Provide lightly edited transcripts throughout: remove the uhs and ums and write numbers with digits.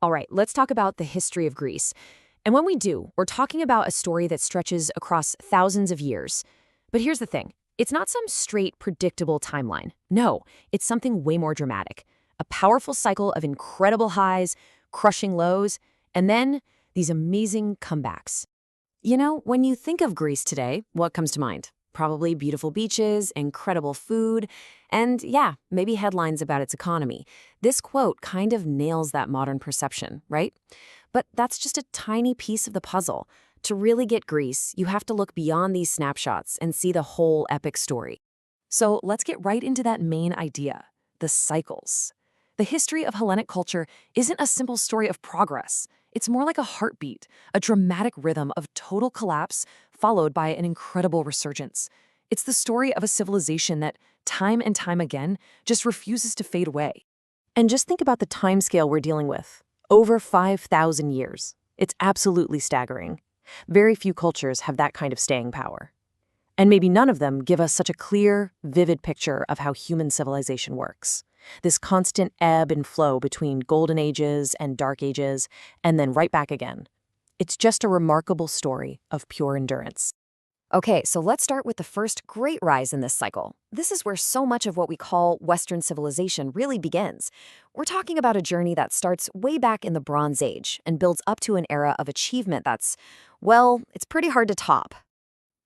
All right, let's talk about the history of Greece. And when we do, we're talking about a story that stretches across thousands of years. But here's the thing. It's not some straight, predictable timeline. No, it's something way more dramatic. A powerful cycle of incredible highs, crushing lows, and then these amazing comebacks. When you think of Greece today, what comes to mind? Probably beautiful beaches, incredible food, and yeah, maybe headlines about its economy. This quote kind of nails that modern perception, right? But that's just a tiny piece of the puzzle. To really get Greece, you have to look beyond these snapshots and see the whole epic story. So let's get right into that main idea, the cycles. The history of Hellenic culture isn't a simple story of progress. It's more like a heartbeat, a dramatic rhythm of total collapse followed by an incredible resurgence. It's the story of a civilization that, time and time again, just refuses to fade away. And just think about the timescale we're dealing with. Over 5,000 years. It's absolutely staggering. Very few cultures have that kind of staying power. And maybe none of them give us such a clear, vivid picture of how human civilization works. This constant ebb and flow between golden ages and dark ages, and then right back again. It's just a remarkable story of pure endurance. Okay, so let's start with the first great rise in this cycle. This is where so much of what we call Western civilization really begins. We're talking about a journey that starts way back in the Bronze Age and builds up to an era of achievement that's, well, it's pretty hard to top.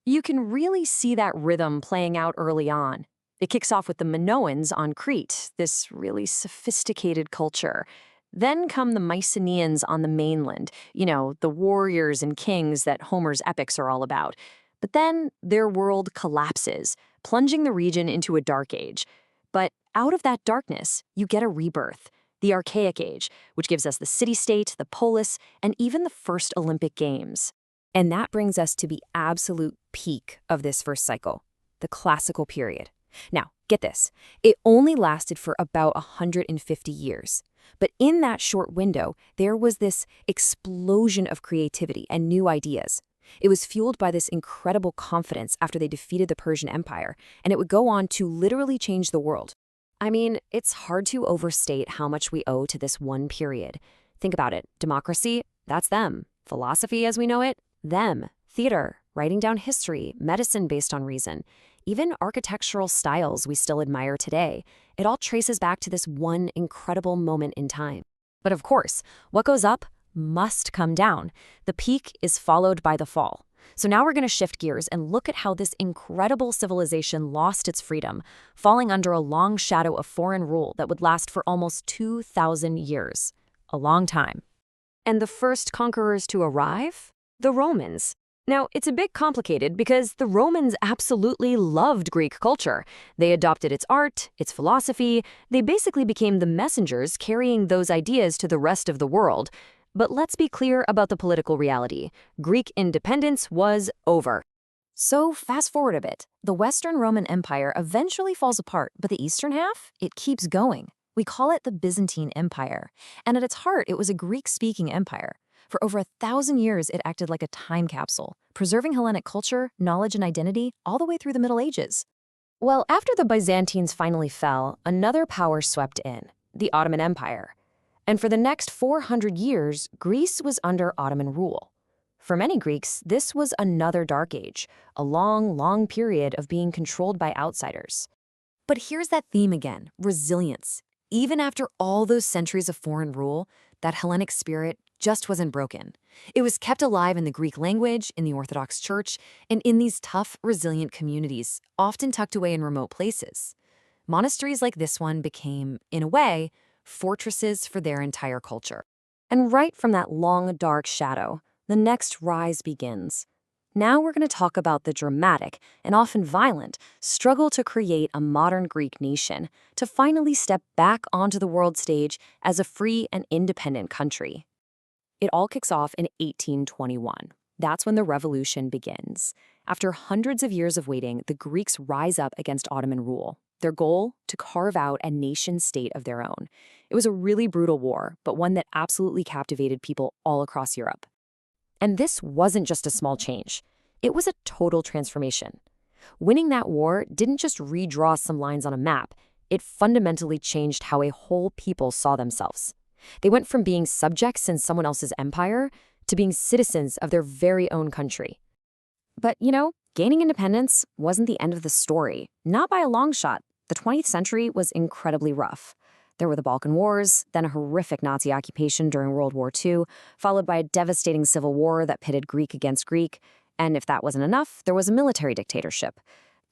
You can really see that rhythm playing out early on. It kicks off with the Minoans on Crete, this really sophisticated culture. Then come the Mycenaeans on the mainland, the warriors and kings that Homer's epics are all about. But then their world collapses, plunging the region into a dark age. But out of that darkness, you get a rebirth, the Archaic Age, which gives us the city-state, the polis, and even the first Olympic Games. And that brings us to the absolute peak of this first cycle, the classical period. Now, get this. It only lasted for about 150 years. But in that short window, there was this explosion of creativity and new ideas. It was fueled by this incredible confidence after they defeated the Persian Empire, and it would go on to literally change the world. I mean, it's hard to overstate how much we owe to this one period. Think about it. Democracy, that's them. Philosophy as we know it, them. Theater, writing down history, medicine based on reason. Even architectural styles we still admire today. It all traces back to this one incredible moment in time. But of course, what goes up must come down. The peak is followed by the fall. So now we're going to shift gears and look at how this incredible civilization lost its freedom, falling under a long shadow of foreign rule that would last for almost 2,000 years. A long time. And the first conquerors to arrive? The Romans. Now, it's a bit complicated because the Romans absolutely loved Greek culture. They adopted its art, its philosophy. They basically became the messengers carrying those ideas to the rest of the world. But let's be clear about the political reality. Greek independence was over. So fast forward a bit. The Western Roman Empire eventually falls apart, but the eastern half, it keeps going. We call it the Byzantine Empire. And at its heart, it was a Greek-speaking empire. For over 1,000 years, it acted like a time capsule, preserving Hellenic culture, knowledge, and identity all the way through the Middle Ages. Well, after the Byzantines finally fell, another power swept in, the Ottoman Empire. And for the next 400 years, Greece was under Ottoman rule. For many Greeks, this was another dark age, a long, long period of being controlled by outsiders. But here's that theme again, resilience. Even after all those centuries of foreign rule, that Hellenic spirit just wasn't broken. It was kept alive in the Greek language, in the Orthodox Church, and in these tough, resilient communities, often tucked away in remote places. Monasteries like this one became, in a way, fortresses for their entire culture. And right from that long, dark shadow, the next rise begins. Now we're going to talk about the dramatic and often violent struggle to create a modern Greek nation, to finally step back onto the world stage as a free and independent country. It all kicks off in 1821. That's when the revolution begins. After hundreds of years of waiting, the Greeks rise up against Ottoman rule. Their goal? To carve out a nation-state of their own. It was a really brutal war, but one that absolutely captivated people all across Europe. And this wasn't just a small change. It was a total transformation. Winning that war didn't just redraw some lines on a map. It fundamentally changed how a whole people saw themselves. They went from being subjects in someone else's empire to being citizens of their very own country. But, gaining independence wasn't the end of the story. Not by a long shot. The 20th century was incredibly rough. There were the Balkan Wars, then a horrific Nazi occupation during World War II, followed by a devastating civil war that pitted Greek against Greek. And if that wasn't enough, there was a military dictatorship.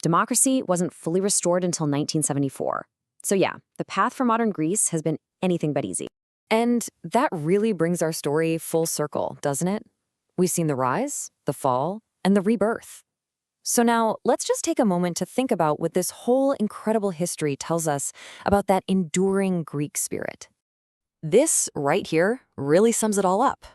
Democracy wasn't fully restored until 1974. So yeah, the path for modern Greece has been anything but easy. And that really brings our story full circle, doesn't it? We've seen the rise, the fall, and the rebirth. So now, let's just take a moment to think about what this whole incredible history tells us about that enduring Greek spirit. This right here really sums it all up.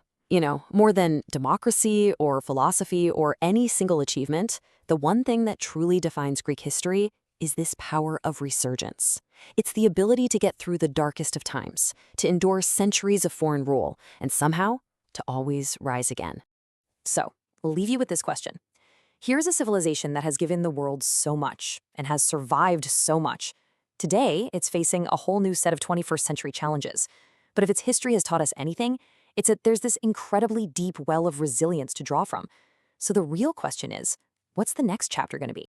More than democracy or philosophy or any single achievement, the one thing that truly defines Greek history is this power of resurgence. It's the ability to get through the darkest of times, to endure centuries of foreign rule, and somehow to always rise again. So, we'll leave you with this question. Here's a civilization that has given the world so much and has survived so much. Today, it's facing a whole new set of 21st century challenges. But if its history has taught us anything, it's that there's this incredibly deep well of resilience to draw from. So the real question is, what's the next chapter going to be?